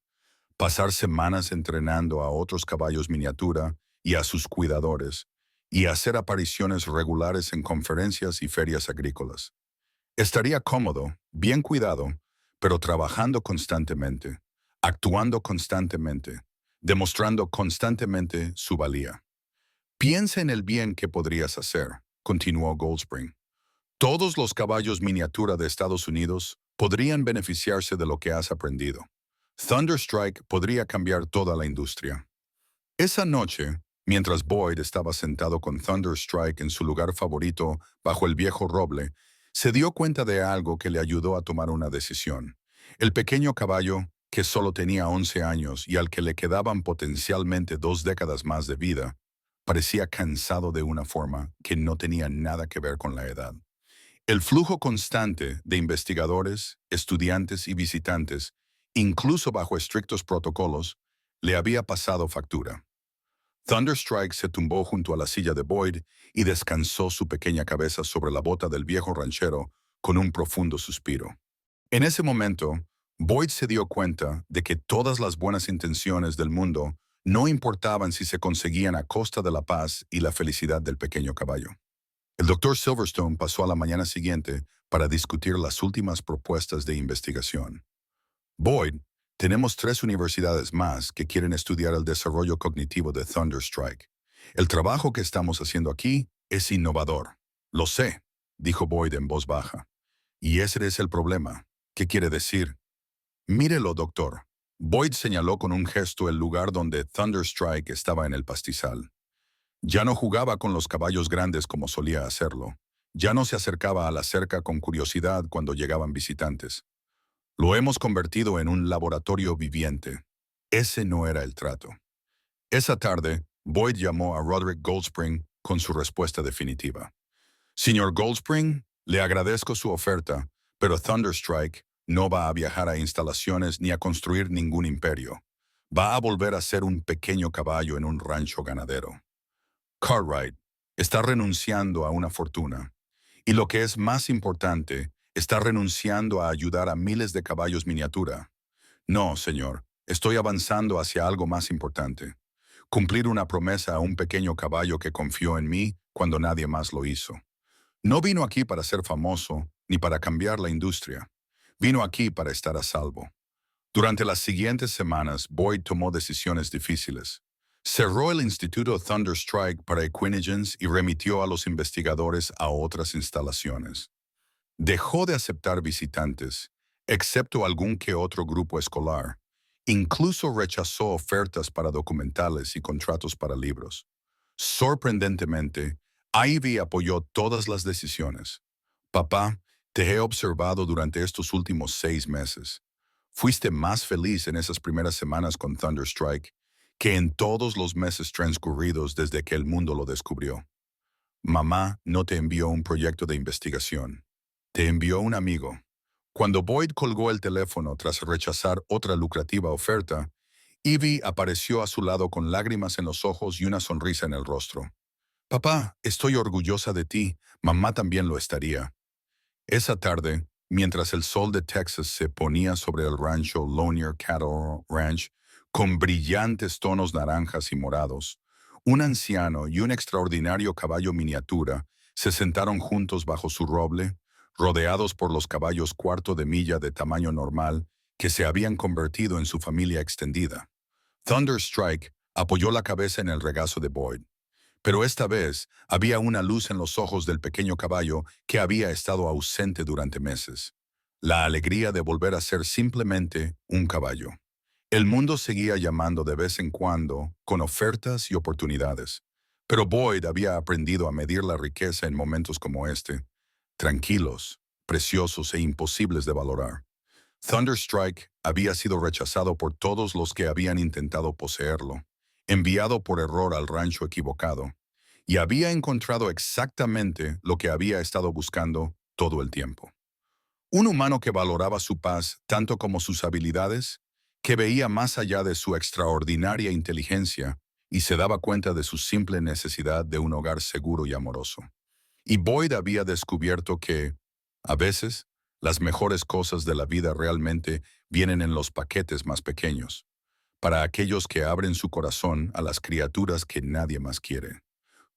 pasar semanas entrenando a otros caballos miniatura y a sus cuidadores, y hacer apariciones regulares en conferencias y ferias agrícolas. Estaría cómodo, bien cuidado, pero trabajando constantemente, actuando constantemente, demostrando constantemente su valía. Piensa en el bien que podrías hacer, continuó Goldspring. Todos los caballos miniatura de Estados Unidos podrían beneficiarse de lo que has aprendido. Thunderstrike podría cambiar toda la industria. Esa noche, mientras Boyd estaba sentado con Thunderstrike en su lugar favorito bajo el viejo roble, se dio cuenta de algo que le ayudó a tomar una decisión. El pequeño caballo, que solo tenía 11 años y al que le quedaban potencialmente 2 décadas más de vida, parecía cansado de una forma que no tenía nada que ver con la edad. El flujo constante de investigadores, estudiantes y visitantes, incluso bajo estrictos protocolos, le había pasado factura. Thunderstrike se tumbó junto a la silla de Boyd y descansó su pequeña cabeza sobre la bota del viejo ranchero con un profundo suspiro. En ese momento, Boyd se dio cuenta de que todas las buenas intenciones del mundo no importaban si se conseguían a costa de la paz y la felicidad del pequeño caballo. El Dr. Silverstone pasó a la mañana siguiente para discutir las últimas propuestas de investigación. Boyd, tenemos 3 universidades más que quieren estudiar el desarrollo cognitivo de Thunderstrike. El trabajo que estamos haciendo aquí es innovador. Lo sé, dijo Boyd en voz baja. Y ese es el problema. ¿Qué quiere decir? Mírelo, doctor. Boyd señaló con un gesto el lugar donde Thunderstrike estaba en el pastizal. Ya no jugaba con los caballos grandes como solía hacerlo. Ya no se acercaba a la cerca con curiosidad cuando llegaban visitantes. Lo hemos convertido en un laboratorio viviente. Ese no era el trato. Esa tarde, Boyd llamó a Roderick Goldspring con su respuesta definitiva. Señor Goldspring, le agradezco su oferta, pero Thunderstrike no va a viajar a instalaciones ni a construir ningún imperio. Va a volver a ser un pequeño caballo en un rancho ganadero. Cartwright está renunciando a una fortuna. Y lo que es más importante, está renunciando a ayudar a miles de caballos miniatura. No, señor, estoy avanzando hacia algo más importante. Cumplir una promesa a un pequeño caballo que confió en mí cuando nadie más lo hizo. No vino aquí para ser famoso, ni para cambiar la industria. Vino aquí para estar a salvo. Durante las siguientes semanas, Boyd tomó decisiones difíciles. Cerró el Instituto Thunderstrike para Equinogens y remitió a los investigadores a otras instalaciones. Dejó de aceptar visitantes, excepto algún que otro grupo escolar. Incluso rechazó ofertas para documentales y contratos para libros. Sorprendentemente, Ivy apoyó todas las decisiones. Papá, te he observado durante estos últimos 6 meses. Fuiste más feliz en esas primeras semanas con Thunderstrike que en todos los meses transcurridos desde que el mundo lo descubrió. Mamá no te envió un proyecto de investigación. Te envió un amigo. Cuando Boyd colgó el teléfono tras rechazar otra lucrativa oferta, Ivy apareció a su lado con lágrimas en los ojos y una sonrisa en el rostro. Papá, estoy orgullosa de ti. Mamá también lo estaría. Esa tarde, mientras el sol de Texas se ponía sobre el rancho Lonier Cattle Ranch con brillantes tonos naranjas y morados, un anciano y un extraordinario caballo miniatura se sentaron juntos bajo su roble, rodeados por los caballos cuarto de milla de tamaño normal que se habían convertido en su familia extendida. Thunderstrike apoyó la cabeza en el regazo de Boyd. Pero esta vez había una luz en los ojos del pequeño caballo que había estado ausente durante meses. La alegría de volver a ser simplemente un caballo. El mundo seguía llamando de vez en cuando, con ofertas y oportunidades. Pero Boyd había aprendido a medir la riqueza en momentos como este, tranquilos, preciosos e imposibles de valorar. Thunderstrike había sido rechazado por todos los que habían intentado poseerlo, enviado por error al rancho equivocado, y había encontrado exactamente lo que había estado buscando todo el tiempo. Un humano que valoraba su paz tanto como sus habilidades, que veía más allá de su extraordinaria inteligencia y se daba cuenta de su simple necesidad de un hogar seguro y amoroso. Y Boyd había descubierto que, a veces, las mejores cosas de la vida realmente vienen en los paquetes más pequeños, para aquellos que abren su corazón a las criaturas que nadie más quiere.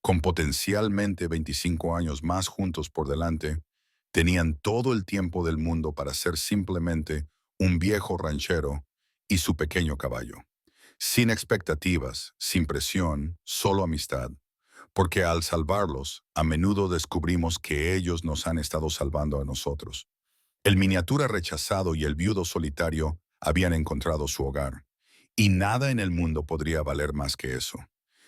Con potencialmente 25 años más juntos por delante, tenían todo el tiempo del mundo para ser simplemente un viejo ranchero y su pequeño caballo. Sin expectativas, sin presión, solo amistad. Porque al salvarlos, a menudo descubrimos que ellos nos han estado salvando a nosotros. El miniatura rechazado y el viudo solitario habían encontrado su hogar. Y nada en el mundo podría valer más que eso.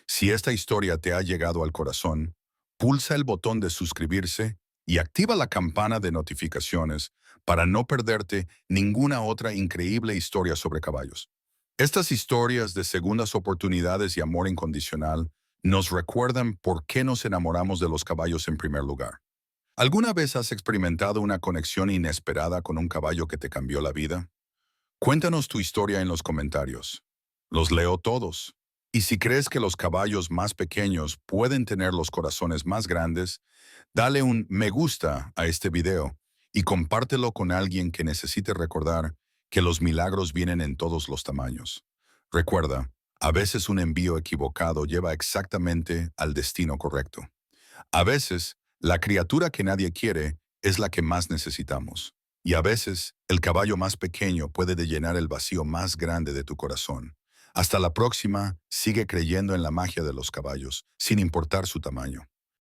Si esta historia te ha llegado al corazón, pulsa el botón de suscribirse y activa la campana de notificaciones para no perderte ninguna otra increíble historia sobre caballos. Estas historias de segundas oportunidades y amor incondicional nos recuerdan por qué nos enamoramos de los caballos en primer lugar. ¿Alguna vez has experimentado una conexión inesperada con un caballo que te cambió la vida? Cuéntanos tu historia en los comentarios. Los leo todos. Y si crees que los caballos más pequeños pueden tener los corazones más grandes, dale un me gusta a este video y compártelo con alguien que necesite recordar que los milagros vienen en todos los tamaños. Recuerda, a veces un envío equivocado lleva exactamente al destino correcto. A veces, la criatura que nadie quiere es la que más necesitamos. Y a veces, el caballo más pequeño puede llenar el vacío más grande de tu corazón. Hasta la próxima, sigue creyendo en la magia de los caballos, sin importar su tamaño.